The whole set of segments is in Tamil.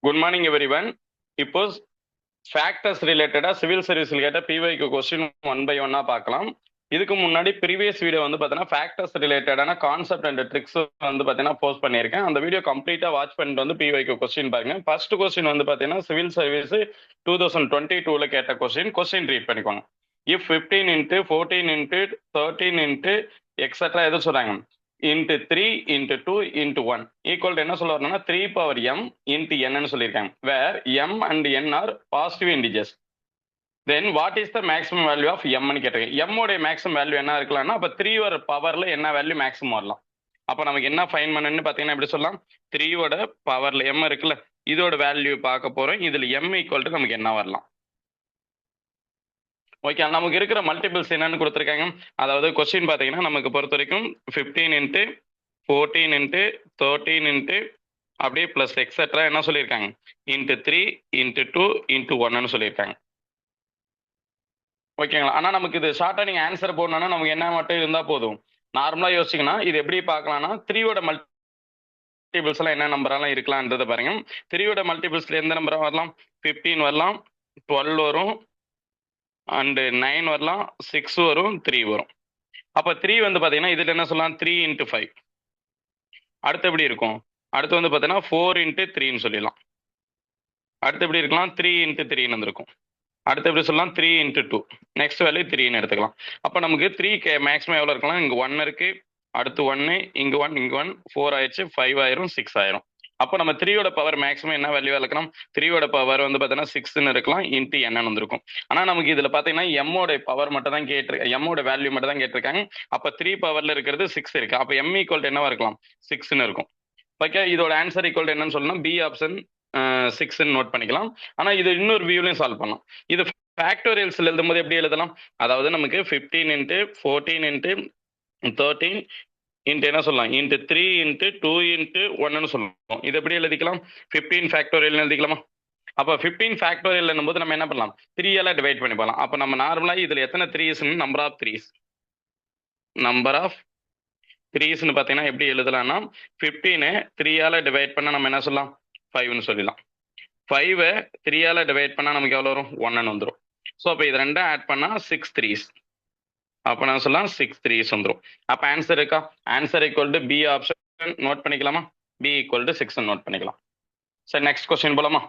Good morning everyone. இப்போ ஃபேக்டர்ஸ் ரிலேட்டடா சிவில் சர்வீஸ்ல கேட்ட பிவைக்கு கொஸ்டின் 1 by 1 பார்க்கலாம். இதுக்கு முன்னாடி ப்ரீவியஸ் வீடியோ வந்து பார்த்தீங்கன்னா ஃபேக்டர்ஸ் ரிலேட்டடான கான்செப்ட் அண்ட் ட்ரிக்ஸ் வந்து பார்த்தீங்கன்னா போஸ்ட் பண்ணியிருக்கேன். அந்த வீடியோ கம்ப்ளீட்டா வாட்ச் பண்ணிட்டு வந்து பிவைக்கு கொஸ்டின் பாருங்க. ஃபர்ஸ்ட் கொஸ்டின் வந்து பார்த்தீங்கன்னா சிவில் சர்வீஸ் 2022ல கேட்ட கொஸ்டின் ரீட் பண்ணிக்கோங்க. If 15 into 14 into 13 into extra எது சொல்றாங்க இன்ட்டு 3 இன்ட்டு 2 இன்ட்டு 1 ஈக்குவல் என்ன சொல்ல வரணும்னா 3 பவர் m இன்ட்டு n சொல்லியிருக்காங்க. Where m and n are positive integers. Then what is the maximum value of எம்னு கேட்டிருக்கேன். எம்மோடைய மேக்ஸிமம் வேல்யூ என்ன இருக்கலாம்னா அப்போ 3 ஒரு பவர்ல என்ன வேல்யூ மேக்ஸிமம் வரலாம். அப்போ நமக்கு என்ன ஃபைன் பண்ணணும்னு பார்த்தீங்கன்னா எப்படி சொல்லலாம், 3யோட பவர்ல m இருக்குல்ல, இதோட வேல்யூ பார்க்க போறோம். இதுல m ஈக்குவல் டு நமக்கு என்ன வரலாம். ஓகே, நமக்கு இருக்கிற மல்டிபிள்ஸ் என்னன்னு கொடுத்துருக்காங்க. அதாவது கொஸ்டின் பார்த்தீங்கன்னா நமக்கு பொறுத்த வரைக்கும் 15 இன்ட்டு 14 இன்ட்டு 13 இன்ட்டு அப்படியே பிளஸ் எக்ஸட்ரா என்ன சொல்லியிருக்காங்க இன்ட்டு 3 இன்ட்டு 2 இன்ட்டு 1 சொல்லியிருக்காங்க. ஓகேங்களா? ஆனால் நமக்கு இது ஷார்ட்டாக நீங்கள் ஆன்சர் போடணும்னா நமக்கு என்ன மட்டும் இருந்தால் போதும். நார்மலாக யோசிச்சிங்கன்னா இது எப்படி பார்க்கலாம்னா 3யோட மல்டிபிள்ஸ் எல்லாம் என்ன நம்பரெல்லாம் இருக்கலாம்ன்றதை பாருங்க. 3யோட மல்டிபிள்ஸ்ல எந்த நம்பராக வரலாம், 15 வரலாம், 12 வரும், அண்டு 9 வரலாம், 6 வரும், 3 வரும். அப்போ 3 வந்து பார்த்தீங்கன்னா இதில் என்ன சொல்லலாம், 3 இன்ட்டு 5. அடுத்து எப்படி இருக்கும், அடுத்து வந்து பார்த்தீங்கன்னா 4 இன்ட்டு 3ன்னு சொல்லிடலாம். அடுத்து எப்படி இருக்கலாம், 3 இன்ட்டு 3ன்னு வந்திருக்கும். அடுத்து எப்படி சொல்லலாம், 3 இன்ட்டு 2. நெக்ஸ்ட் வேல்யூ 3ன்னு எடுத்துக்கலாம். அப்போ நமக்கு 3 மேக்ஸிமம் எவ்வளோ இருக்கலாம், இங்கே 1 இருக்கு, அடுத்து 1, இங்கே 1, இங்கே 1, 4 ஆயிடுச்சு, 5 ஆயிரும், 6 ஆயிரும். அப்போ நம்ம 3யோட பவர் மேக்ஸிமம் என்ன வேல்யூ இருக்கலாம், 3யோட பவர் வந்து பார்த்தீங்கன்னா 6ன்னு இருக்கலாம், இன்ட்டு n வந்திருக்கும். ஆனால் நமக்கு இதில் பார்த்தீங்கன்னா எம்மோட பவர் மட்டும் தான் கேட்டிருக்காங்க, எம்மோட வேல்யூ மட்டும் தான் கேட்டிருக்காங்க. அப்போ 3 பவர்ல இருக்கிறது 6 இருக்கு. அப்போ m ஈக்குவல் என்னவா இருக்கலாம், 6ன்னு இருக்கும். ஓகே, இதோட ஆன்சர் ஈக்குவல் என்னன்னு சொல்லணும், பி ஆப்ஷன் 6ன்னு நோட் பண்ணிக்கலாம். ஆனால் இது இன்னொரு வியூலையும் சால்வ் பண்ணலாம். இது ஃபேக்டோரியல்ஸ்ல எழுதும்போது எப்படி எழுதலாம், அதாவது நமக்கு 15 இன்ட்டு 14 இன்ட்டு 13 இன்ட்டு என்ன சொல்லலாம், இன்ட்டு 3 இன்ட்டு 2 இன்ட்டு 1ன்னு சொல்லலாம். இது எப்படி எழுதிக்கலாம், 15 ஃபேக்டோரியல் எழுதிக்கலாமா? அப்போ 15 ஃபேக்டோரியல் என்னும்போது நம்ம என்ன பண்ணலாம், 3 டிவைட் பண்ணி போகலாம். அப்போ நம்ம நார்மலாக இதில் எத்தனை 3s, number of 3s, number of 3ஸ்ன்னு பார்த்தீங்கன்னா எப்படி எழுதலாம்னா 15 3 டிவைட் பண்ணால் நம்ம என்ன சொல்லலாம், 5ன்னு சொல்லலாம். 5 3 டிவைட் பண்ணால் நமக்கு எவ்வளோ வரும், 1ன்னு வந்துடும். ஸோ அப்போ இது ரெண்டும் ஆட் பண்ணால் 6 3s. அப்போ நான் சொல்லலாம் 6 3s வந்துடும். அப்போ ஆன்சர் இருக்கா, answer equal to B option note பண்ணிக்கலாமா, பி ஈக்குவல் டு 6 நோட் பண்ணிக்கலாம். சரி, நெக்ஸ்ட் கொஸ்டின் போலாமா.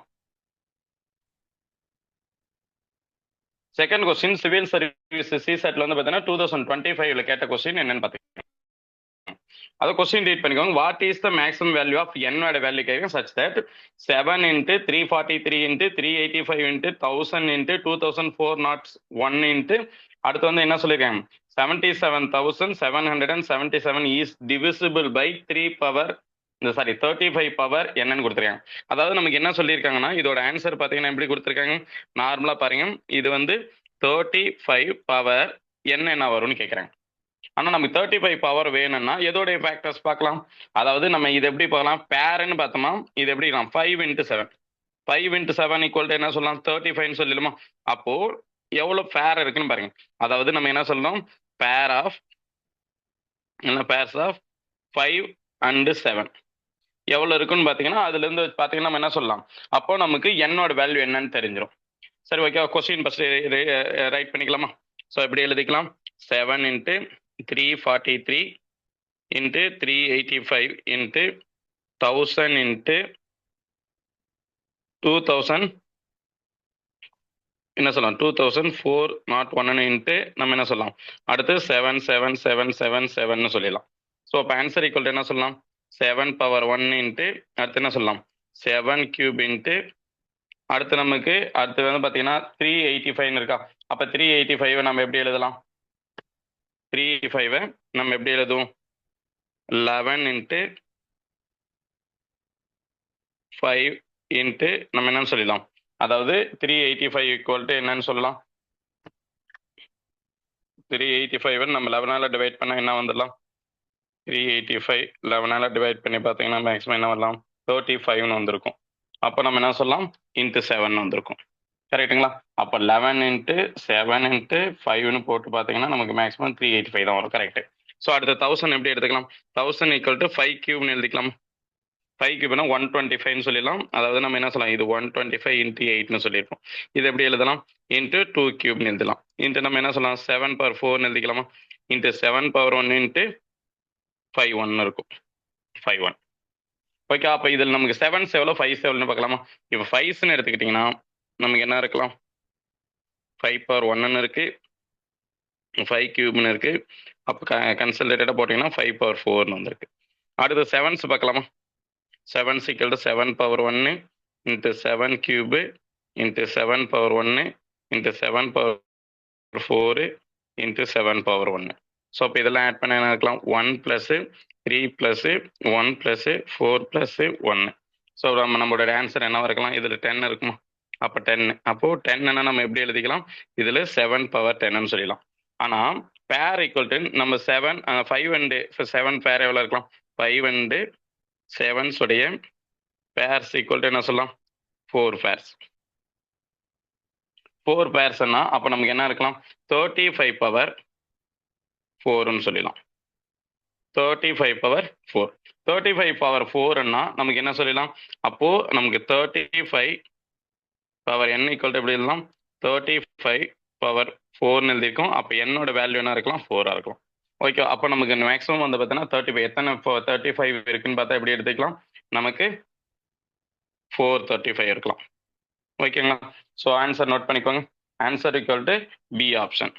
செகண்ட் கொஸ்டின் சிவில் சர்வீஸ் சிசெட்ல வந்து பார்த்தீங்கன்னா 2025ல கேட்ட கொஸ்டின் என்னன்னு பார்த்தீங்கன்னா அதை கொஸ்டின் ரீட் பண்ணிக்கோங்க. What is the maximum value of என்னோட வேல்யூ கேட்கும் such that 7 into 343 into 385 into 1000 into 2401 into அடுத்து வந்து என்ன சொல்லியிருக்காங்க 77,777 is divisible by 3 power 35 power என்னன்னு கொடுத்துருக்காங்க. அதாவது நமக்கு என்ன சொல்லியிருக்காங்கன்னா இதோட ஆன்சர் பார்த்தீங்கன்னா எப்படி கொடுத்துருக்காங்க, நார்மலாக பாருங்க, இது வந்து 35 பவர் என்ன வரும்னு கேட்குறாங்க. ஆனால் நமக்கு 35 பவர் வேணும்னா எதோடைய ஃபேக்டர்ஸ் பார்க்கலாம், அதாவது நம்ம இது எப்படி பார்க்கலாம், பேருன்னு பார்த்தோமா, இது எப்படி 5 இன்ட்டு 7, 5 இன்ட்டு 7 ஈக்குவல் டு என்ன சொல்லலாம், 35ன்னு சொல்லிடுமா. அப்போ எவ்வளோ பேர் இருக்குன்னு பாருங்க. அதாவது நம்ம என்ன சொல்லணும், pair of purse of 5 and 7 எவ்வளோ இருக்குன்னு பார்த்தீங்கன்னா அதுலேருந்து பார்த்தீங்கன்னா நம்ம என்ன சொல்லலாம், அப்போ நமக்கு என்னோட வேல்யூ என்னன்னு தெரிஞ்சிடும். சரி, ஓகே, கொஸ்டின் ஃபர்ஸ்ட் ரைட் பண்ணிக்கலாமா. ஸோ எப்படி எழுதிக்கலாம், 7 இன்ட்டு 343 இன்ட்டு 385 இன்ட்டு 1000 இன்ட்டு 2000 என்ன சொல்லலாம் 2401 இன்ட்டு நம்ம என்ன சொல்லலாம் அடுத்து 77777 சொல்லிடலாம். ஸோ அப்போ ஆன்சர் ஈக்குவல் என்ன சொல்லலாம், 7 பவர் 1 இன்ட்டு அடுத்து என்ன சொல்லலாம் 7 கியூப் இன்ட்டு அடுத்து நமக்கு அடுத்து வந்து பார்த்தீங்கன்னா 385 இருக்கா. அப்போ 385 நம்ம எப்படி எழுதலாம், 385 நம்ம எப்படி எழுதுவோம், 11 இன்ட்டு 5 இன்ட்டு நம்ம என்னன்னு சொல்லிடலாம், அதாவது 385 ஈக்குவல் டு என்னன்னு சொல்லலாம், 385 நம்ம 11 டிவைட் பண்ண என்ன வந்துடலாம், 385 11 டிவைட் பண்ணி பார்த்தீங்கன்னா மேக்ஸிமம் என்ன வரலாம், 35ன்னு வந்திருக்கும். அப்போ நம்ம என்ன சொல்லலாம், இன்ட்டு 7 வந்திருக்கும். கரெக்டுங்களா. அப்போ 11 இன்ட்டு 7 இன்ட்டு 5ன்னு போட்டு பார்த்தீங்கன்னா நமக்கு மேக்ஸிமம் 385 தான் வரும். கரெக்ட். ஸோ அடுத்த 1000 எப்படி எடுத்துக்கலாம், 1000 ஈக்குவல் டு 5 கியூப்னு எழுதிக்கலாம். 5 கியூப்னா 125 சொல்லிடலாம். அதாவது நம்ம என்ன சொல்லலாம், இது 125 இன்ட்டு 8னு சொல்லியிருப்போம். இது எப்படி எழுதலாம், இன்ட்டு 2 கியூப்னு எழுதலாம். இன்ட்டு நம்ம என்ன சொல்லலாம், 7 பவர் 4னு எழுதிக்கலாமா, இன்ட்டு 7 பவர் 1 இன்ட்டு 5 1 இருக்கும், 5 1. ஓகே, அப்போ இதில் நமக்கு 7s எவ்வளோ, 5s எவ்வளோன்னு பார்க்கலாமா. இப்போ 5ஸ்ன்னு எடுத்துக்கிட்டிங்கன்னா நமக்கு என்ன இருக்கலாம், 5 பவர் 1ன்னு இருக்கு, 5 கியூப்னு இருக்கு. அப்போ கன்சல்டேட்டடாக போட்டிங்கன்னா 5 பவர் 4னு வந்திருக்கு. அடுத்து 7s பார்க்கலாமா. 7 equal to 7 power 1 into 7 cube into 7 power 1 into 7 power 4 into 7 power 1. So இப்போ இதெல்லாம் ஆட் பண்ண என்ன இருக்கலாம், 1 + 3 + 1 + 4 + 1. ஸோ நம்மளோட ஆன்சர் என்னவா இருக்கலாம், இதில் 10 இருக்குமா, அப்போ 10. அப்போது 10ன்னா நம்ம எப்படி எழுதிக்கலாம், இதில் 7 பவர் 10ன்னு சொல்லிடலாம். ஆனால் பேர் ஈக்குவல் டு நம்ம 7 5 அண்டு 7 பேர் எவ்வளோ இருக்கலாம், 5 அண்டு 7s உடைய பேர்ஸ் ஈக்குவல் டு என்ன சொல்லலாம், 4 பேர்ஸ். 4 பேர்ஸ்னா அப்போ நமக்கு என்ன இருக்கலாம், 35 பவர் 4ன்னு சொல்லிடலாம். 35 பவர் 4, 35 பவர் 4ன்னா நமக்கு என்ன சொல்லிடலாம், அப்போ நமக்கு 35 பவர் n ஈக்குவல் டு எப்படி எழுதலாம், 35 பவர் 4ன்னு எழுதியிருக்கோம். அப்போ என்னோட வேல்யூ என்ன இருக்கலாம், 4ஆக இருக்கலாம். ஓகே, அப்போ நமக்கு மேக்ஸிமம் வந்து பார்த்தீங்கன்னா 35, எத்தனை 35 இருக்குன்னு பார்த்தா எப்படி எடுத்துக்கலாம், நமக்கு 435 இருக்கலாம். ஓகேங்களா. ஸோ ஆன்சர் நோட் பண்ணிக்கோங்க. Answer equal to B option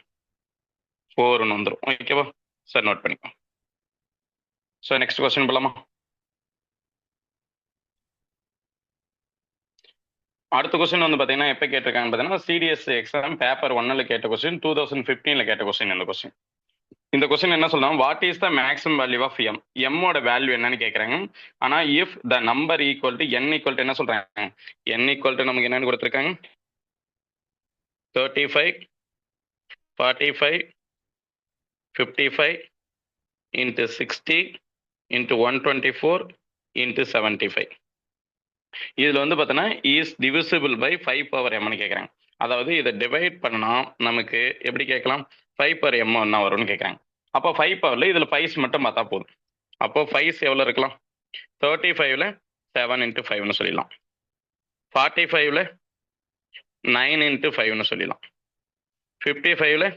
4ன்னு வந்துடும். ஓகேவா சார், நோட் பண்ணிக்கோ. ஸோ நெக்ஸ்ட் கொஸ்டின் போலாமா. அடுத்த கொஸ்டின் வந்து பார்த்தீங்கன்னா எப்போ கேட்டிருக்காங்க பார்த்தீங்கன்னா சிடிஎஸ் எக்ஸாம் பேப்பர் 1ல் கேட்ட கொஸ்டின், 2015ல் கேட்ட கொஸ்டின். இந்த கொஸ்டின் என்ன சொல்லலாம், what is the maximum value of M, எம்மோட வேல்யூ என்னன்னு கேட்குறாங்க. ஆனால் if the number equal to N equal to என்ன சொல்கிறாங்க, என் ஈக்குவல் டு நமக்கு என்னன்னு கொடுத்துருக்காங்க, 35 45 55 into 60 into 124 into 75. இதில் வந்து பார்த்தோன்னா இஸ் டிவிசிபிள் பை 5 பவர் எம்னு கேட்குறாங்க. அதாவது இதை டிவைட் பண்ணா நமக்கு எப்படி கேட்கலாம், 5 பவர் எம் என்ன வரும்னு கேட்குறாங்க. அப்போ 5 பவரில் இதில் 5s மட்டும் பார்த்தா போதும். அப்போ 5s எவ்வளோ இருக்கலாம், 35ல் 7 into 5ன்னு சொல்லிடலாம், 45ல் 9 into 5ன்னு சொல்லிடலாம், 55ல்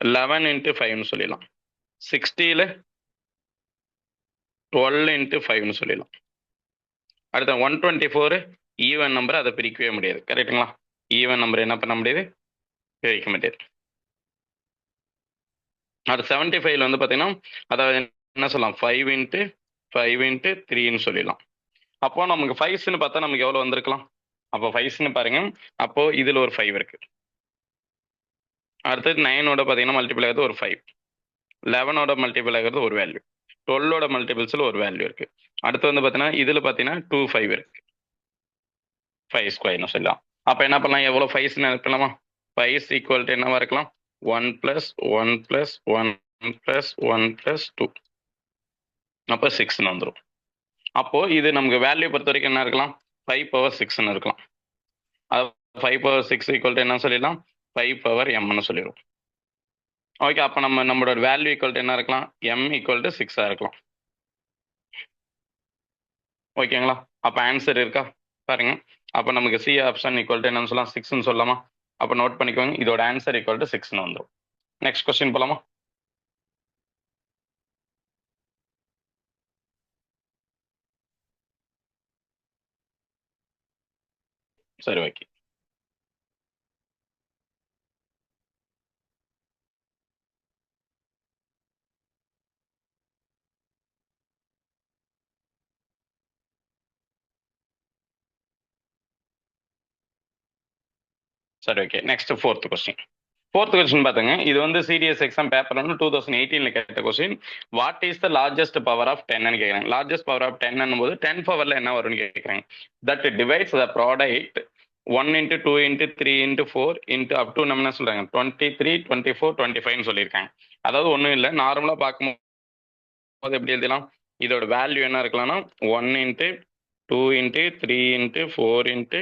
11 into 5ன்னு சொல்லிடலாம், 60ல் 12 into 5ன்னு சொல்லிடலாம். அடுத்த 124 ஈவன் நம்பர், அதை பிரிக்கவே முடியாது. கரெக்டுங்களா, ஈவன் நம்பர் என்ன பண்ண முடியாது, பிரிக்க முடியாது. அடுத்து 75ல் வந்து பார்த்தீங்கன்னா அதாவது என்ன சொல்லலாம், 5 into 5 into 3ன்னு சொல்லிடலாம். அப்போ நமக்கு 5ஸ்ன்னு பார்த்தா நமக்கு எவ்வளோ வந்திருக்கலாம், அப்போ 5ஸ்ன்னு பாருங்க, அப்போ இதில் ஒரு 5 இருக்கு. அடுத்தது 9ஓட பார்த்தீங்கன்னா மல்டிபிள் ஆகிறது ஒரு 5, 11ஓட மல்டிபிள் ஆகிறது ஒரு வேல்யூ, 12ஓட மல்டிபிள்ஸில் ஒரு வேல்யூ இருக்கு. அடுத்து வந்து பார்த்தீங்கன்னா இதில் பார்த்தீங்கன்னா 2 5 இருக்கு, 5 ஸ்கொயர்னு சொல்லலாம். அப்போ என்ன பண்ணலாம், எவ்வளோ 5ஸ்ன்னு நினைக்கலாமா, 5 ஈக்குவல் டு என்னவா இருக்கலாம், 1 + 1 + 1 + 1 + 2, அப்போ 6ன்னு வந்துடும். அப்போ இது நமக்கு வேல்யூ பொறுத்த வரைக்கும் என்ன இருக்கலாம், 5 பவர் 6ன்னு இருக்கலாம். அது 5 பவர் 6 ஈக்குவல் டு என்ன சொல்லிடலாம், 5 பவர் எம்னு சொல்லிடுவோம். ஓகே, அப்போ நம்மளோட வேல்யூ ஈக்குவல் டு என்ன இருக்கலாம், எம் ஈக்குவல் டு 6ஆக இருக்கலாம். ஓகேங்களா, அப்போ ஆன்சர் இருக்கா பாருங்க. அப்போ நமக்கு சி ஆப்ஷன் ஈக்குவல் டு என்னன்னு சொல்லலாம், 6ன்னு சொல்லலாமா. அப்போ நோட் பண்ணிக்கோங்க, இதோட ஆன்சர் ஈக்குவல் டு 6ன்னு வந்துடும். நெக்ஸ்ட் கொஸ்டின் போலாமா. சரி, ஓகே. சரி, okay. Next fourth question. Fourth question பார்த்துங்க, இது வந்து சிடிஎஸ் எக்ஸாம் பேப்பர் 2018ல் கேட்ட question. What is the largest power of 10ன்னு கேட்குறாங்க. லார்ஜஸ்ட் பவர் ஆஃப் 10 போது 10 பவரில் என்ன வரும்னு கேட்குறாங்க. That divides the product 1 into 2 into 3 into 4 into up to நம்ம என்ன சொல்றாங்க 23 24 25ன்னு சொல்லியிருக்காங்க. அதாவது ஒன்றும் இல்லை, நார்மலாக பார்க்கும்போது எப்படி எழுதலாம், இதோட வேல்யூ என்ன இருக்கலாம்னா 1 into 2 into 3 into 4 into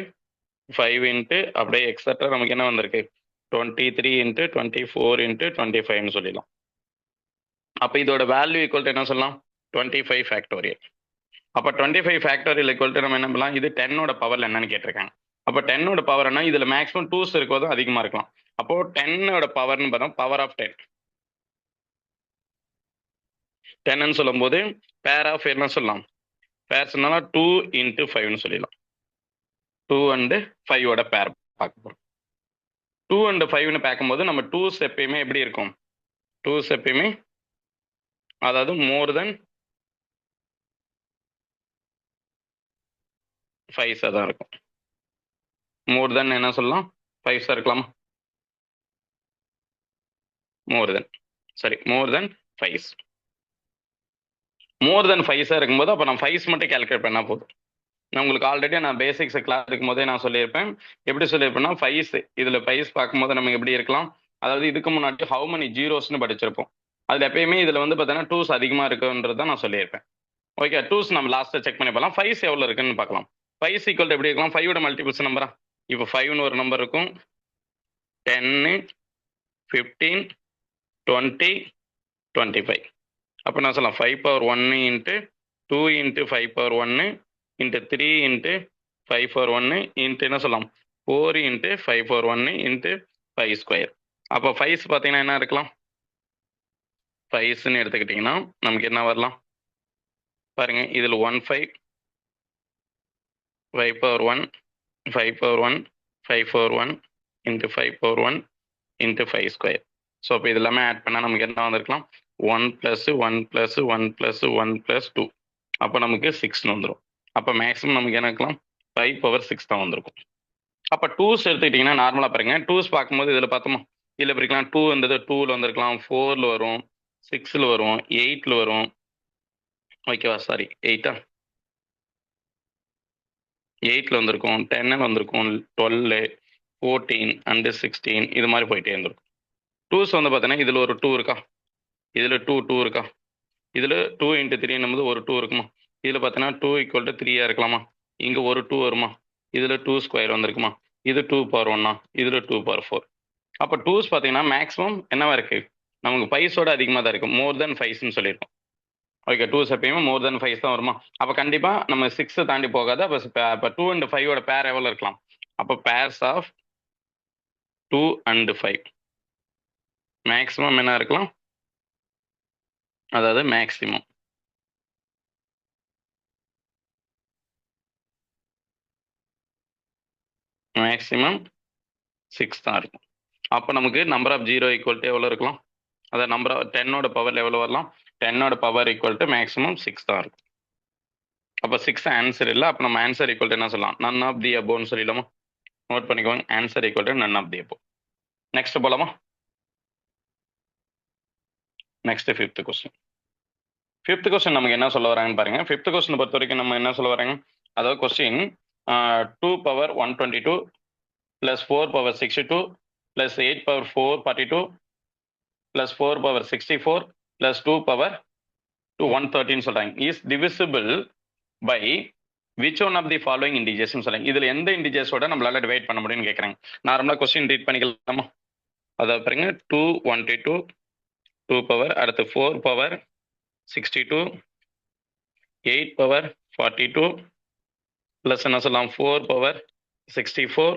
5 into அப்படியே எக்ஸட்ரா நமக்கு என்ன வந்திருக்கு 23 into 24 into 25ன்னு சொல்லிடலாம். அப்போ இதோட வேல்யூ ஈக்குவல் டு என்ன சொல்லலாம், 25 ஃபேக்டோரியல். அப்போ 25 ஃபேக்டோரியல் ஈக்குவல் டு நம்ம என்ன பண்ணலாம், இது 10ஓட பவர்ல என்னன்னு கேட்டிருக்காங்க. அப்போ 10ஓட பவர்னா இதுல மேக்ஸிமம் 2s இருக்கிறதும் அதிகமா இருக்கலாம். அப்போ 10ஓட பவர்னு பார்த்தா பவர் ஆஃப் 10. 10ன்னு சொல்லும்போது பேர் ஆஃப் என்ன சொல்லலாம், பேர் சொன்னா 2 × 5ன்னு சொல்லிடலாம். 2 and 5ஓட பேர் பார்க்க போறோம். 2 and 5ன்னு பார்க்கும்போது நம்ம 2s எப்பயுமே எப்படி இருக்கும், 2s எப்பயுமே அதாவது மோர் தென் 5s தான் இருக்கும். மோர் தென் என்ன சொல்லலாம், 5s இருக்கலாமா, மோர் தென், சரி மோர் தென் 5s. மோர் தென் 5s இருக்கும்போது அப்போ நான் 5s மட்டும் கால்குலேட் பண்ணால் போதும். நான் உங்களுக்கு ஆல்ரெடி நான் பேசிக்ஸ் கிளாஸ் இருக்கும் போதே நான் சொல்லியிருப்பேன். எப்படி சொல்லியிருப்பேன்னா 5s இதில் 5s பார்க்கும்போது நமக்கு எப்படி இருக்கலாம், அதாவது இதுக்கு முன்னாடி ஹவு many ஜீரோஸ்னு படிச்சிருப்போம். அதில் எப்பயுமே இதில் வந்து பார்த்தீங்கன்னா 2s அதிகமாக இருக்குன்றது தான் நான் சொல்லியிருப்பேன். ஓகே, 2s நம்ம லாஸ்ட்டில் செக் பண்ணி பார்க்கலாம். 5s எவ்வளோ இருக்குன்னு பார்க்கலாம். 5s ஈக்குவல் எப்படி இருக்கலாம், 5ஓட மல்டிபிள்ஸ் நம்பரா, இப்போ 5ன்னு ஒரு நம்பர் இருக்கும், 10, 15, 20, 25. அப்போ நான் சொல்லலாம் 5 power 1 × 2 × 5 power 1 × 3 × 5 power 1 × என்ன சொல்லலாம் 4 × 5 power 1 × 5 ஸ்கொயர். அப்போ 5s பார்த்தீங்கன்னா என்ன இருக்கலாம், 5ஸ்ன்னு எடுத்துக்கிட்டிங்கன்னா நமக்கு என்ன வரலாம் பாருங்க, இதில் 1 5, 5 power 1, 5 power 1, 5 power 1 × 5 power 1 × 5 square. So அப்போ இது எல்லாமே ஆட் பண்ணால் நமக்கு என்ன வந்திருக்கலாம், 1 + 1 + 1 + 1 + 2, அப்போ நமக்கு 6ன்னு வந்துடும். அப்போ மேக்ஸிமம் நமக்கு என்ன இருக்கலாம், 5 power 6 தான் வந்திருக்கும். அப்போ 2s எடுத்துக்கிட்டிங்கன்னா நார்மலாக பாருங்க, 2s பார்க்கும்போது இதில் பார்த்தோமா, இதில் பிரிக்கலாம், 2 இருந்தது 2ல் வந்திருக்கலாம், 4ல் வரும், 6ல் வரும், 8ல் வரும், ஓகேவா, சாரி 8ஆ, 8ல் வந்திருக்கும், 10ல் வந்திருக்கும், 12, 14 and 16 இது மாதிரி போயிட்டே இருந்திருக்கும். 2s வந்து பார்த்தீங்கன்னா இதில் ஒரு 2 இருக்கா, இதில் 2 இருக்கா, இதில் 2 × 3 ஒரு 2 இருக்குமா, இதில் பார்த்தீங்கன்னா 2 = 3 இருக்கலாமா, இங்கே ஒரு 2 வருமா, இதில் 2 ஸ்கொயர் வந்திருக்குமா, இது 2 power 1, இதில் 2 power 4. அப்போ 2s பார்த்தீங்கன்னா மேக்ஸிமம் என்னவா இருக்கு, நமக்கு 5ஸோட அதிகமாக தான் இருக்கும், மோர் தென் 5ஸ்ன்னு சொல்லியிருக்கோம். ஓகே, 2s எப்பயுமே மோர் தென் 5s தான் வருமா, அப்போ கண்டிப்பாக நம்ம 6 தாண்டி போகாது. அப்போ 2 and 5ஓட பேர் எவ்வளோ இருக்கலாம், அப்போ பேர்ஸ் ஆஃப் 2 and 5 மேக்ஸிமம் என்ன இருக்கலாம், அதாவது மேக்ஸிமம் மேக்ஸிமம் 6 தான் இருக்கும். அப்போ நமக்கு நம்பர் ஆஃப் 0 ஈக்குவல் டு எவ்வளோ இருக்கலாம், அதாவது நம்பர் ஆஃப் 10ஓட பவர் எவ்வளோ வரலாம், 10ஓட பவர் ஈக்குவல் டு மேக்ஸிமம் 6 தான் இருக்கும். அப்போ 6 ஆன்சர் இல்லை. அப்போ நம்ம ஆன்சர் ஈக்குவல் டு என்ன சொல்லலாம், நன் ஆஃப் தி அபோவ்னு சொல்லிடலாமா, நோட் பண்ணிக்கோங்க, answer equal to none of the above. Next போலாமா, next 5th question. 5th question நமக்கு என்ன சொல்ல வராங்கன்னு பாருங்க. 5th கொஸ்டின் பொறுத்த வரைக்கும் நம்ம என்ன சொல்ல வராங்க, அதாவது question 2 power 122 + 4 power 62 + 8 power 442 + 4 power 64 + 2 power 113 சொல்றாங்க, is divisible by which one of the following integers சொல்றாங்க. இதுல எந்த இன்டிஜர்ஸோட நம்மளால டிவைட் பண்ண முடியும்னு கேட்கறாங்க. நார்மலா கொஸ்டின் ரீட் பண்ணிக்கலாமா, அதாவது பாருங்க 212 2 power, அடுத்து 4 power 62, 8 power 42 ப்ளஸ் என்ன சொல்லலாம் 4 power 64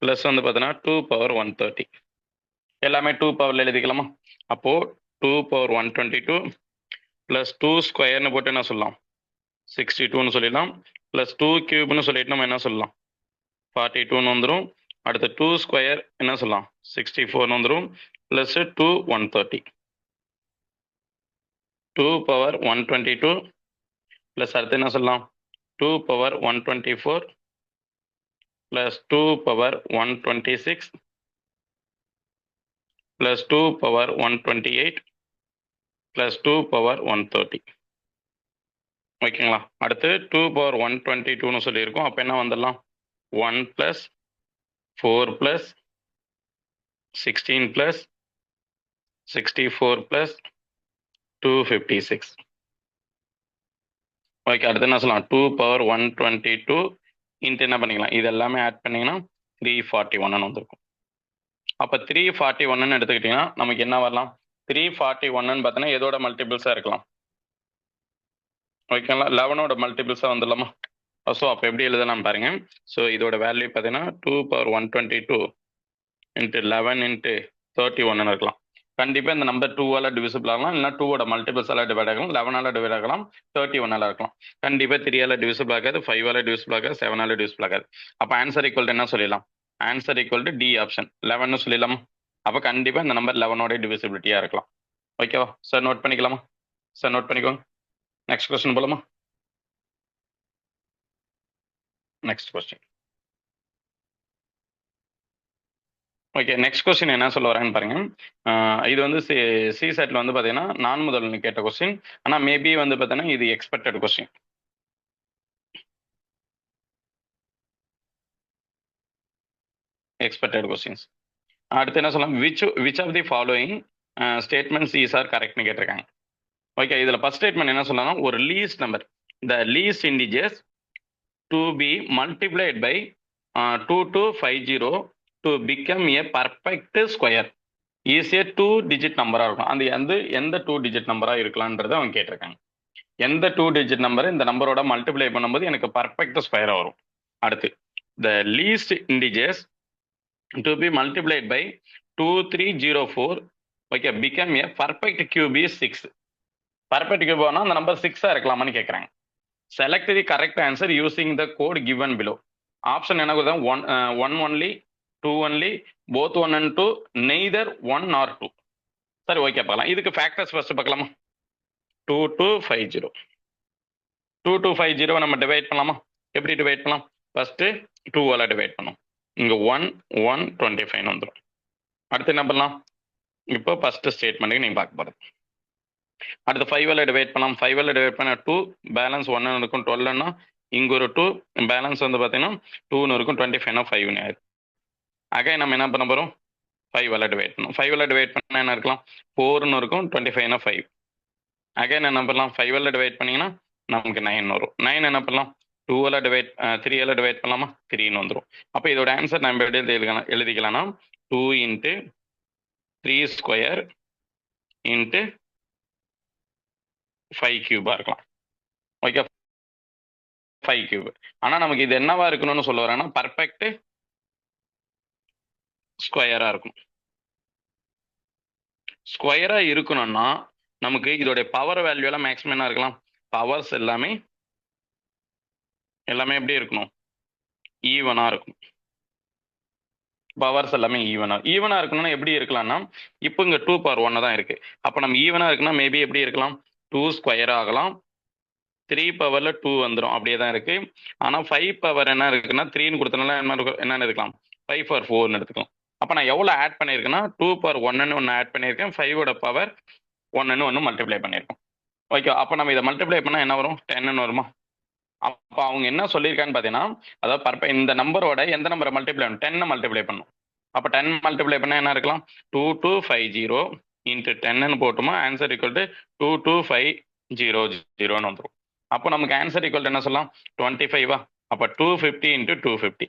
ப்ளஸ் வந்து பார்த்தீங்கன்னா 2 power 130, எல்லாமே 2 பவரில் எழுதிக்கலாமா. அப்போ 2 power 122 ப்ளஸ் 2 ஸ்கொயர்னு போட்டு என்ன சொல்லலாம் 62ன்னு சொல்லிடலாம், ப்ளஸ் 2 கியூப்னு சொல்லிட்டு நம்ம என்ன சொல்லலாம் 42ன்னு வந்துடும். அடுத்து 2 ஸ்கொயர் என்ன சொல்லலாம் 64ன்னு வந்துடும், ப்ளஸ் 2 130, 2 power 122 ப்ளஸ் அடுத்து என்ன சொல்லலாம் 2 power 124 plus 2 power 126 plus 2 power 128 plus 2 power 130. ஓகேங்களா. அடுத்து 2 power 122ன்னு சொல்லியிருக்கோம். அப்போ என்ன வந்துடலாம் 1 + 4 + 16 + 64 + 256. ஓகே, அடுத்து என்ன சொல்லலாம் 2 power 122 இன்ட்டு என்ன பண்ணிக்கலாம், இது எல்லாமே ஆட் பண்ணிங்கன்னா 341ன்னு வந்திருக்கும். அப்போ 341ன்னு எடுத்துக்கிட்டிங்கன்னா நமக்கு என்ன வரலாம் 341ன்னு பார்த்தீங்கன்னா எதோட மல்டிபிள்ஸாக இருக்கலாம் ஓகேங்களா 11ஓட மல்டிபிள்ஸாக வந்துடலாமா? ஸோ அப்போ எப்படி எழுதலாம் பாருங்க. ஸோ இதோட வேல்யூ பார்த்தீங்கன்னா 2 × 122 இன்ட்டு 11 இன்ட்டு 31 இருக்கலாம். கண்டிப்பாக இந்த நம்பர் 2ஆல் டிவிசிபிள் ஆகலாம், இல்லைனா 2ஓட மல்டிபிள்ஸால் டிவைட் ஆகலாம், 11ஆல் டிவைட் ஆகலாம், 31ஆல் இருக்கலாம். கண்டிப்பாக 3ஆல் டிவிசிபிள் ஆகாது, 5ஆல் டிவிசிபிள் ஆகாது, 7ஆல் டிவிசிபிள் ஆகாது. அப்போ ஆன்சர் ஈக்குவல் என்ன சொல்லிடலாம்? Answer equal to D option 11 சொல்லிடலாமா? அப்போ கண்டிப்பாக இந்த நம்பர் 11ஓட டிவிசிபிலிட்டியாக இருக்கலாம். ஓகேவா சார்? நோட் பண்ணிக்கலாமா சார்? நோட் பண்ணிக்கோங்க. நெக்ஸ்ட் கொஸ்டின் போலாமா? Next question. Okay, next question என்ன சொல்ல வரேன்னு பாருங்க. இது வந்து சி செட்ல வந்து பார்த்தீங்கன்னா நான் முதல்ல கேட்ட கொஸ்டின், ஆனால் மேபி வந்து பார்த்தீங்கன்னா இது எக்ஸ்பெக்டட் கொஸ்டின். Expected questions. அடுத்து என்ன சொல்லலாம்? Which of the following statements is are கரெக்ட்னு கேட்டிருக்காங்க. ஓகே, இதில் ஃபர்ஸ்ட் ஸ்டேட்மெண்ட் என்ன சொல்லலாம்? ஒரு least number, the least integers to be multiplied by 2250 to become a perfect square is a 2 digit நம்பராக இருக்கும். அந்த எந்த 2 டிஜிட் நம்பராக இருக்கலான்றதை அவங்க கேட்டிருக்காங்க. எந்த 2 டிஜிட் நம்பர் இந்த நம்பரோட மல்டிப்ளை பண்ணும்போது எனக்கு பர்ஃபெக்ட் ஸ்கொயராக வரும். அடுத்து the least integers to be multiplied by 2304 okay become a perfect cube is 6. Perfect cube ஆனால் அந்த நம்பர் 6ஆக இருக்கலாமான்னு கேட்குறாங்க. Select the correct answer using the code given below. Option என்ன கொடுத்தா? One only, 2 only, both 1 and 2, neither 1 or 2. சரி, ஓகே பார்க்கலாம். இதுக்கு ஃபேக்டர்ஸ் ஃபர்ஸ்ட் பார்க்கலாமா? 2250 2250 நம்ம டிவைட் பண்ணலாமா? எப்படி டிவைட் பண்ணலாம்? ஃபர்ஸ்ட் 2ஆல் டிவைட் பண்ணோம், இங்கே 125 வந்துடும். அடுத்து என்ன பண்ணலாம்? இப்போ ஃபர்ஸ்ட் ஸ்டேட்மெண்ட்டுக்கு நீங்கள் பார்க்க போகிறது. அடுத்து 5ஆல் டிவைட் பண்ணலாம். 5ஆல் டிவைட் பண்ண 2, பேலன்ஸ் 1 இருக்கும், 12ன்னா இங்கே ஒரு 2, பேலன்ஸ் வந்து பார்த்தீங்கன்னா 2ன்னு இருக்கும், 25னா 5ன்னு ஆயிடும். அகைன் நம்ம என்ன பண்ண போகிறோம்? 5ஆல் டிவைட் பண்ணோம். 5ஆல் டிவைட் பண்ணால் என்ன இருக்கலாம்? 4ன்னு இருக்கும், 25னா 5. அகைன் என்ன பண்ணலாம்? 5ஆல் டிவைட் பண்ணிங்கன்னா நமக்கு 9 வரும். 9 என்ன பண்ணலாம்? 3ஆல் டிவைட் பண்ணலாமா? 3ன்னு வந்துடும். அப்போ இதோட ஆன்சர் நம்ம எப்படி எழுதிக்கலாம்னா 2 × 3² இன்ட்டு 5 கியூபாக இருக்கலாம். Okay, 5 cube. ஆனால் நமக்கு இது என்னவா இருக்கணும்னு சொல்ல வரேன்னா பர்ஃபெக்ட் ஸ்கொயராக இருக்கும். ஸ்கொயராக இருக்கணும்னா நமக்கு இதோடைய பவர் வேல்யூ எல்லாம் மேக்ஸிமம் என்ன இருக்கலாம்? பவர்ஸ் எல்லாமே எப்படி இருக்கணும்? ஈவனாக இருக்கும். பவர்ஸ் எல்லாமே ஈவனாக இருக்கணும்னா எப்படி இருக்கலாம்னா, இப்போ இங்கே 2/1 தான் இருக்கு. அப்போ நம்ம ஈவனாக இருக்குன்னா மேபி எப்படி இருக்கலாம்? 2 ஸ்கொயர் ஆகலாம், 3 பவர்ல 2 வந்துடும், அப்படியே தான் இருக்கு. ஆனால் 5 பவர் என்ன இருக்குன்னா 3ன்னு கொடுத்தனால என்னன்னு இருக்கலாம்? 5/4ன்னு எடுத்துக்கலாம். அப்போ நான் எவ்வளோ ஆட் பண்ணியிருக்கேன்னா 2/1ன்னு ஒன்று ஆட் பண்ணியிருக்கேன், 5ஓட பவர் 1ன்னு ஒன்று மல்டிப்ளை பண்ணியிருக்கோம். ஓகே, அப்போ நம்ம இதை மல்டிப்ளை பண்ணால் என்ன வரும்? 10ன்னு வருமா? அப்போ அவங்க என்ன சொல்லியிருக்கான்னு பார்த்தீங்கன்னா, அதாவது இந்த நம்பரோட எந்த நம்பரை மல்டிப்ளை பண்ணணும்? 10 மல்டிப்ளை பண்ணணும். அப்போ 10 மல்டிப்ளை பண்ணால் என்ன இருக்கலாம்? 2250 இன்ட்டு 10ன்னு போட்டுமா ஆன்சர் ஈக்குவல் டு 22500 வந்துடும். அப்போ நமக்கு ஆன்சர் ஈக்குவல் என்ன சொல்லலாம்? 25. அப்போ 250 இன்ட்டு 250.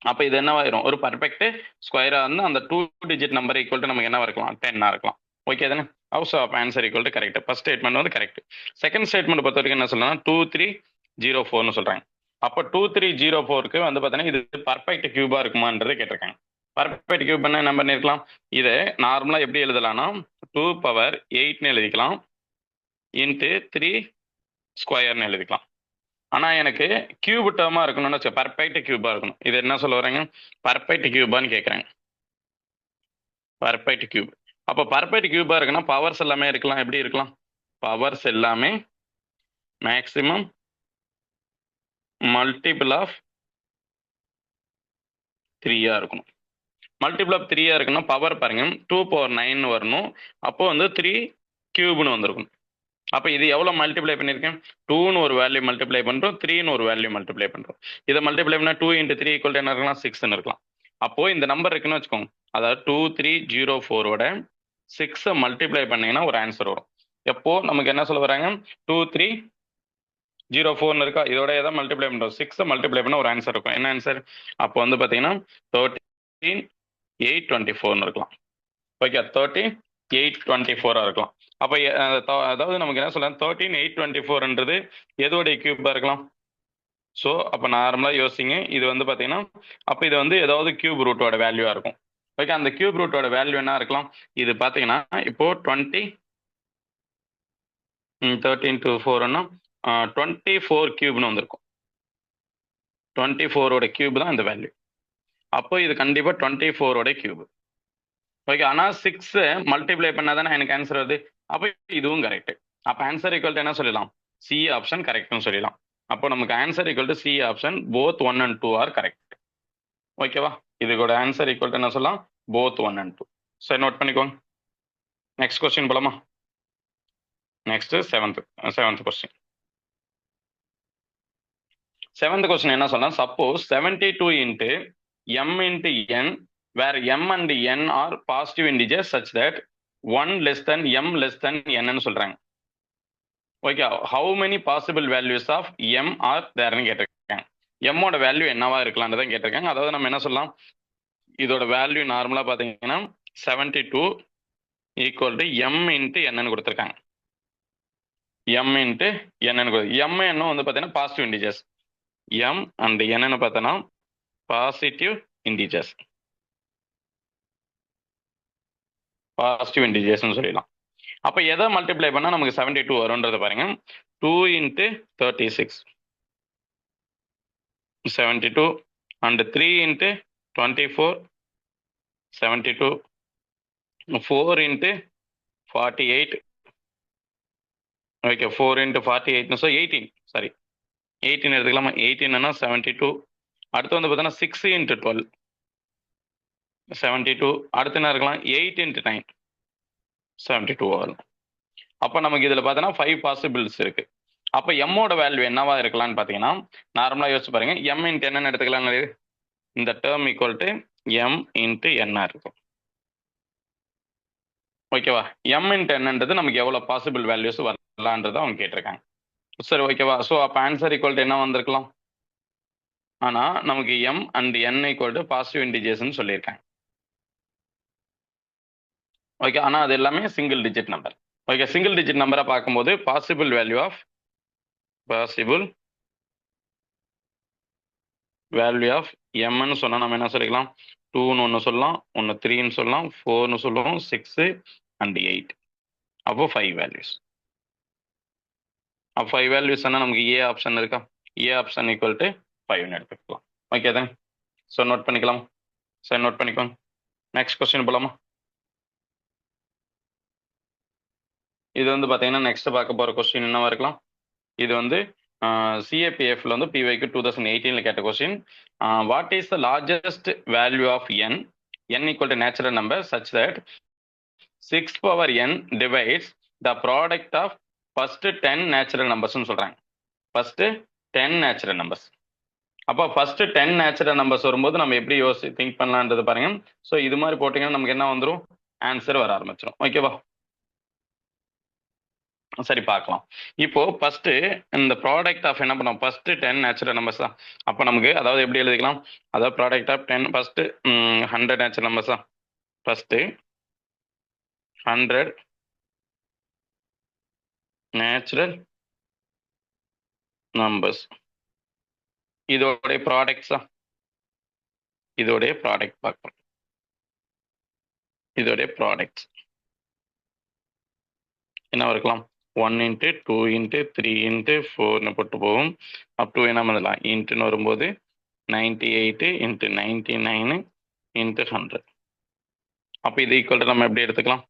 அப்போ இது என்னவாயிரும்? ஒரு பர்ஃபெக்ட் ஸ்கொயராக இருந்து அந்த 2 டிஜிட் நம்பர் ஈக்குவல் டு நமக்கு என்ன இருக்கலாம்? 10 இருக்கலாம். ஓகே தானே? ஸோ அப்போ answer equal to correct. First statement வந்து கரெக்ட். செகண்ட் ஸ்டேட்மெண்ட் பொறுத்த வரைக்கும் என்ன சொல்லலாம்? 2304ன்னு சொல்றாங்க. அப்போ 2304க்கு வந்து பார்த்தீங்கன்னா இது பர்ஃபெக்ட் கியூபா இருக்குமான்றது கேட்டிருக்காங்க. பர்ஃபெக்ட் கியூப் என்ன பண்ணிருக்கலாம்? இதை நார்மலாக எப்படி எழுதலாம்னா 2/8ன்னு எழுதிக்கலாம், இன்ட்டு 3² எழுதிக்கலாம். ஆனால் எனக்கு கியூப் டேர்மாக இருக்கணும்னு வச்சு பர்ஃபெக்ட் கியூபாக இருக்கணும். இது என்ன சொல்ல வராங்க? பர்ஃபெக்ட் கியூபான்னு கேட்குறாங்க. Perfect cube. அப்போ பர்ஃபெக்ட் கியூபாக இருக்குன்னா பவர்ஸ் எல்லாமே இருக்கலாம். எப்படி இருக்கலாம்? பவர்ஸ் எல்லாமே மேக்ஸிமம் மல்டிபிள் ஆஃப் 3 இருக்கணும். மல்டிபிள் ஆஃப் 3 இருக்குன்னா பவர் பாருங்க 2/9 வரணும். அப்போ வந்து 3 கியூப்னு வந்திருக்கும். அப்போ இது எவ்வளோ மல்டிப்ளை பண்ணியிருக்கேன்? 2ன்னு ஒரு வேல்யூ மல்டிப்ளை பண்ணுறோம், 3ன்னு ஒரு வேல்யூ மல்டிப்ளை பண்ணுறோம். இதை மல்டிப்ளை பண்ணால் 2 × 3 ஈக்குவல் என்ன இருக்கலாம்? 6ன்னு இருக்கலாம். அப்போ இந்த நம்பர் இருக்குன்னு வச்சுக்கோங்க, அதாவது 2304ஓட 6 மல்டிப்ளை பண்ணீங்கன்னா ஒரு ஆன்சர் வரும். எப்போ நமக்கு என்ன சொல்ல வராங்க? 2304ன்னு இருக்கா, இதோட எதாவது மல்டிப்ளை பண்ணுறோம், 6 மல்டிப்ளை பண்ண ஒரு ஆன்சர் இருக்கும். என்ன ஆன்சர்? அப்போ வந்து பார்த்தீங்கன்னா 13824ன்னு இருக்கலாம். ஓகே, 13824 824 இருக்கலாம். அப்ப அதாவது நமக்கு என்ன சொல்லலாம், 13824 எதோடைய கியூபா இருக்கலாம்? ஸோ அப்போ நார்மலாக யோசிங்க, இது வந்து பார்த்தீங்கன்னா அப்போ இது வந்து ஏதாவது கியூப் ரூட்டோட வேல்யூவாக இருக்கும். ஓகே, அந்த கியூப் ரூட்டோட வேல்யூ என்ன இருக்கலாம்? இது பார்த்தீங்கன்னா இப்போ 13 to 4ன்னா 24 கியூப்னு வந்திருக்கும். 24ஓட கியூப் தான் இந்த வேல்யூ. அப்போ இது கண்டிப்பாக 24ஓட கியூப். ஓகே, ஆனால் 6 மல்டிப்ளை பண்ணாதானே எனக்கு ஆன்சர் வருது. அப்போ இதுவும் கரெக்ட். அப்போ ஆன்சர் ஈக்குவல் என்ன சொல்லலாம்? சி ஆப்ஷன் கரெக்ட்னு சொல்லலாம். அப்போ நமக்கு answer equal to C option, both 1 and 2 are correct. ஓகேவா? இதுக்கோட ஆன்சர் ஈக்குவல் என்ன சொல்லலாம்? Both 1 and 2. சரி, நோட் பண்ணிக்கோங்க. நெக்ஸ்ட் கொஸ்டின் போலாமா? Next seventh question. Seventh question என்ன சொன்னா, suppose 72 into m into n where m and n are positive integers such that 1 less than m less than n ன்னு சொல்றாங்க. Okay, how many possible values of m are there ன்னு கேட்டிருக்காங்க. m ஓட வேல்யூ என்னவா இருக்கலாம்னு கேட்டிருக்காங்க. அதாவது நம்ம என்ன சொல்லலாம், இதோட வேல்யூ நார்மலா பாத்தீங்கன்னா 72 ஈக்குவல் டு m இன்ட்டு என்னன்னு கொடுத்துருக்காங்க. m இன்ட்டு என்னன்னு m என்ன வந்து பார்த்தீங்கன்னா பாசிட்டிவ் இன்டிஜர்ஸ். m அண்ட் என்னன்னு பார்த்தோன்னா பாசிட்டிவ் இன்டிஜர்ஸ். பாசிட்டிவ் இன்டிஜர்ஸ்னு சொல்லிடலாம். அப்போ எதை மல்டிப்ளை பண்ணால் நமக்கு 72 வரும்ன்றதை பாருங்க. 2 into 36 72 and 3 into 24 72 4 into 48. Okay, 4 into 48 so 18, sorry 18 எடுத்துக்கலாமா? 18 72. அடுத்து வந்து பார்த்தோன்னா 6 இன்ட்டு 12 72. அடுத்து என்ன இருக்கலாம்? 8 இன்ட்டு 9 72 வரும். அப்போ நமக்கு இதில் பார்த்தோன்னா 5 பாசிபிள்ஸ் இருக்கு. அப்போ எம்மோட வேல்யூ என்னவா இருக்கலாம்னு பார்த்தீங்கன்னா, நார்மலாக யோசிச்சு பாருங்க. எம் இன்ட்டு என்னன்னு எடுத்துக்கலாம். இந்த term equal to M into என்ன இருக்கும். ஓகேவா? எம் இன்ட்டு என்னன்றது நமக்கு எவ்வளோ பாசிபிள் வேல்யூஸ் வரலான்றதை அவங்க கேட்டிருக்காங்க. சரி, ஓகேவா? ஸோ அப்போ ஆன்சர் ஈக்குவல் டு என்ன வந்திருக்கலாம்? ஆனால் நமக்கு M and N equal to positive இன்டிஜர்ஸ்ன்னு சொல்லியிருக்காங்க. ஓகே, ஆனால் அது எல்லாமே single digit number. Okay, single digit நம்பரை பார்க்கும்போது பாசிபிள் வேல்யூ ஆஃப் எம்னு சொன்னால் நம்ம என்ன சொல்லிக்கலாம்? 2ன்னு ஒன்று சொல்லலாம், ஒன்று 3ன்னு சொல்லலாம், 4ன்னு சொல்லுவோம், 6 அண்ட் 8. அப்போ 5 வேல்யூஸ். அப்போ 5 வேல்யூஸ் ஆனால் நமக்கு ஏ ஆப்ஷன் இருக்கா? ஏ ஆப்ஷன் ஈக்குவல் டு 5ன்னு எடுத்துக்கலாம். ஓகே தானே? ஸோ நோட் பண்ணிக்கலாம். சரி, நோட் பண்ணிக்கோங்க. நெக்ஸ்ட் கொஸ்டின் போலாமா? இது வந்து பார்த்தீங்கன்னா நெக்ஸ்ட் பார்க்க போகிற கொஸ்டின் என்னவா இருக்கலாம்? இது வந்து சிஏபிஎஃப்ல வந்து பிவைக்கு 2018 கேட்ட question. What is the largest value of n equal to natural number such that 6 power n divides the product of first 10 natural numbers சொல்றாங்க. First 10 natural numbers. அப்போ ஃபர்ஸ்ட் 10 நேச்சுரல் நம்பர்ஸ் வரும்போது நம்ம எப்படி திங்க் பண்ணலான்றது பாருங்க. ஸோ இது மாதிரி போட்டிங்கன்னா நமக்கு என்ன வந்துடும்? ஆன்சர் வர ஆரம்பிச்சிடும். ஓகேவா? சரி, பார்க்கலாம். இப்போ ஃபர்ஸ்ட் இந்த ப்ராடக்ட் ஆஃப் என்ன பண்ணோம்? ஃபர்ஸ்ட் 10 நேச்சுரல் நம்பர்ஸ் தான். அப்போ நமக்கு அதாவது எப்படி எழுதிக்கலாம்? அதாவது product of 10 first 100 natural numbers தான். ஃபர்ஸ்ட் 100 நேச்சுரல் நம்பர்ஸ், இதோடைய ப்ராடக்ட்ஸா? இதோடைய ப்ராடக்ட் பார்க்கணும். இதோடைய ப்ராடக்ட்ஸ் என்ன இருக்கலாம்? 1 இன்ட்டு 2 இன்ட்டு 3 இன்ட்டு 4ன்னு போட்டு போகும். அப் டு என்ன பண்ணலாம்? இன்ட்டுன்னு வரும்போது 98 இன்ட்டு 99 இன்ட்டு 100. அப்போ இது ஈக்குவல் நம்ம எப்படி எடுத்துக்கலாம்?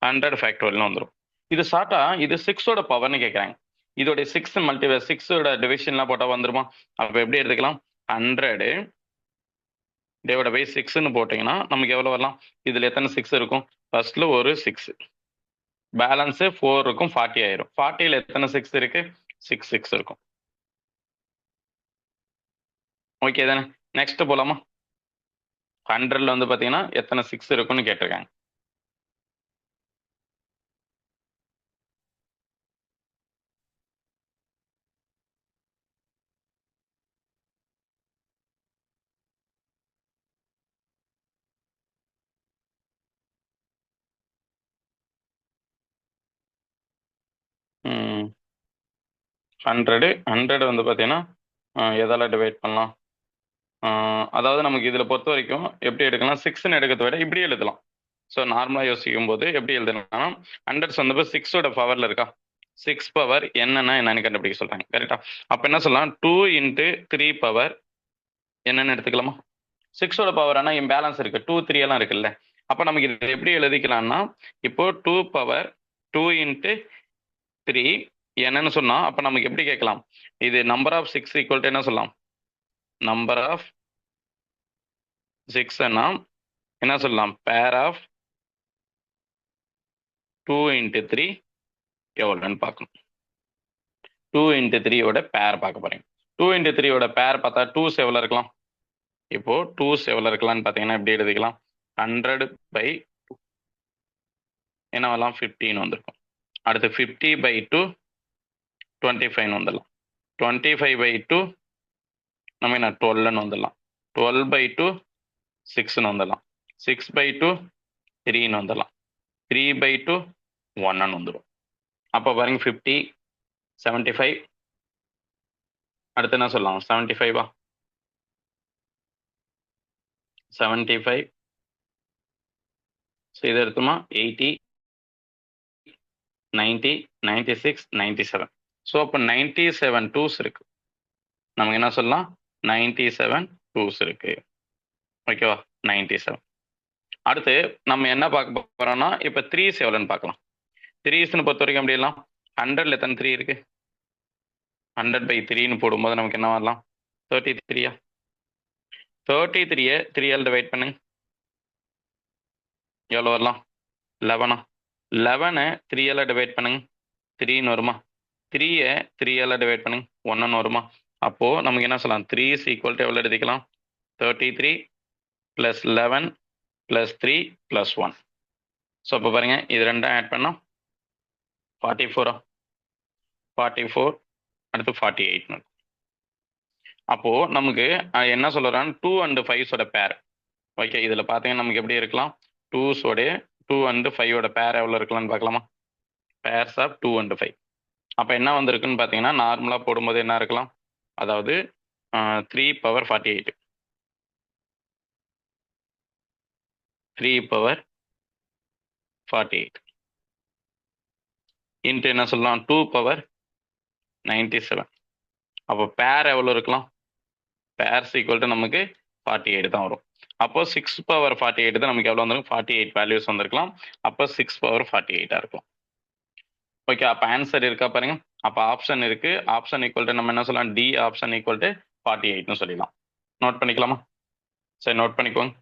100 ஃபேக்டோரியல்னு வந்துடும். இது ஷார்ட்டா இது 6ஓட பவர்னு கேட்குறாங்க. இதோடைய 6 மல்டிவர் 6ஓட டிவிஷன்லாம் போட்டால் வந்துருமா? அப்போ எப்படி எடுத்துக்கலாம்? 100 டிவைட் பை 6ன்னு போட்டிங்கன்னா நமக்கு எவ்வளோ வரலாம்? இதில் எத்தனை 6 இருக்கும்? ஃபர்ஸ்ட்ல ஒரு 6, பேலன்ஸு 4 இருக்கும், 40 ஆயிரும். 40ல் எத்தனை 6 இருக்கு? 6 இருக்கும். ஓகே தானே? நெக்ஸ்ட் போலாமா? 100ல் வந்து பார்த்தீங்கன்னா எத்தனை 6 இருக்குன்னு கேட்டிருக்காங்க. 100 100 வந்து பார்த்தீங்கன்னா எதால டிவைட் பண்ணலாம்? அதாவது நமக்கு இதில் பொறுத்த வரைக்கும் எப்படி எடுக்கலாம், 6ன்னு எடுக்கிறத விட இப்படி எழுதலாம். ஸோ நார்மலாக யோசிக்கும் போது எப்படி எழுதணும்னா, ஹண்ட்ரட்ஸ் வந்து 6ஓட பவரில் இருக்கா, 6 பவர் என்னன்னு கண்டுபிடிக்க சொல்கிறாங்க, கரெக்டா? அப்போ என்ன சொல்லலாம், 2 இன்ட்டு 3 பவர் என்னன்னு எடுத்துக்கலாமா? 6ஓட பவர் ஆனால் இம்பேலன்ஸ் இருக்கு, 2 3 எல்லாம் இருக்குல்ல. அப்போ நமக்கு இது எப்படி எழுதிக்கலாம்னா, இப்போ 2 பவர் 2 இன்ட்டு 3 என்னன்னு சொன்னா, அப்போ நமக்கு எப்படி கேட்கலாம், இது நம்பர் ஆஃப் 6 ஈக்குவல் டு என்ன சொல்லலாம், நம்பர் ஆஃப் 6ன்னா என்ன சொல்லலாம், பேர் ஆஃப் 2 இன்ட்டு 3 எவ்வளோன்னு பார்க்கணும். 2 இன்ட்டு 3யோட பேர் பார்க்க போறீங்க. 2 இன்ட்டு 3யோட பேர் பார்த்தா 2s எவ்வளோ இருக்கலாம், இப்போ 2s எவ்வளோ இருக்கலாம்னு பார்த்தீங்கன்னா எப்படி எழுதிக்கலாம், 100 பை என்ன வரலாம், 15 வந்திருக்கும். அடுத்து 50 பை 2 25 வந்துடலாம். 25 பை 2 நம்ம என்ன 12ன்னு வந்துடலாம். 12 பை 2 6ன்னு வந்துடலாம். 6 பை 2 3ன்னு வந்துடலாம். 3 பை 2 1ன்னு வந்துடும். அப்போ பாருங்க 50 75, அடுத்து என்ன சொல்லலாம், 75 75, ஸோ இது எடுத்தோமா 80 90 96 97. ஸோ அப்போ 97 2s இருக்கு. நமக்கு என்ன சொல்லலாம், 97 2s இருக்கு. ஓகேவா, 97. அடுத்து நம்ம என்ன பார்க்க போறோம்னா, இப்போ 3s எவ்வளோன்னு பார்க்கலாம். 3ஸ்ன்னு பொறுத்த வரைக்கும் எப்படி எல்லாம், 100ல் எத்தனை 3 இருக்கு, 100 பை 3ன்னு போடும்போது நமக்கு என்ன வரலாம், 33. 33 3ஆல் டிவைட் பண்ணுங்க, எவ்வளோ வரலாம், 11. 11 3ஆல் டிவைட் பண்ணுங்க, 3ன்னு வருமா. 3 3ஆல் டிவைட் பண்ணுங்க, 1ன்னு வருமா. அப்போ நமக்கு என்ன சொல்லலாம், 3 is equal to எவ்வளோ எழுதிக்கலாம், 33 + 11 + 3 + 1. ஸோ அப்போ பாருங்க, இது ரெண்டும் ஆட் பண்ணா 44. 44 அடுத்து 48. அப்போ நமக்கு என்ன சொல்றான், 2 and 5s பேர். ஓகே, இதில் பார்த்தீங்கன்னா நமக்கு எப்படி இருக்கலாம், 2s 2 and 5 பேர் எவ்வளோ இருக்கலாம்னு பார்க்கலாமா. Pairs of 2 and 5. அப்போ என்ன வந்திருக்குன்னு பார்த்தீங்கன்னா, நார்மலாக போடும்போது என்ன இருக்கலாம், அதாவது 3 பவர் 48, 3 பவர் 48 இன்ட்டு என்ன சொல்லலாம், 2 பவர் 97. அப்போ பேர் எவ்வளோ இருக்கலாம், பேர்ஸ் ஈக்குவல் டு நமக்கு 48 தான் வரும். அப்போ 6 பவர் 48 தான் நமக்கு எவ்வளோ வந்துருக்கும், 48 வேல்யூஸ் வந்திருக்கலாம். அப்போ 6 பவர் 48 இருக்கும். ஓகே, அப்போ ஆன்சர் இருக்கா பாருங்க. அப்போ ஆப்ஷன் இருக்கு, ஆப்ஷன் ஈக்குவல் டு நம்ம என்ன சொல்லலாம், டி ஆப்ஷன் ஈக்குவல் டு 48ன்னு சொல்லிடலாம். நோட் பண்ணிக்கலாமா, சரி நோட் பண்ணிக்கோங்க.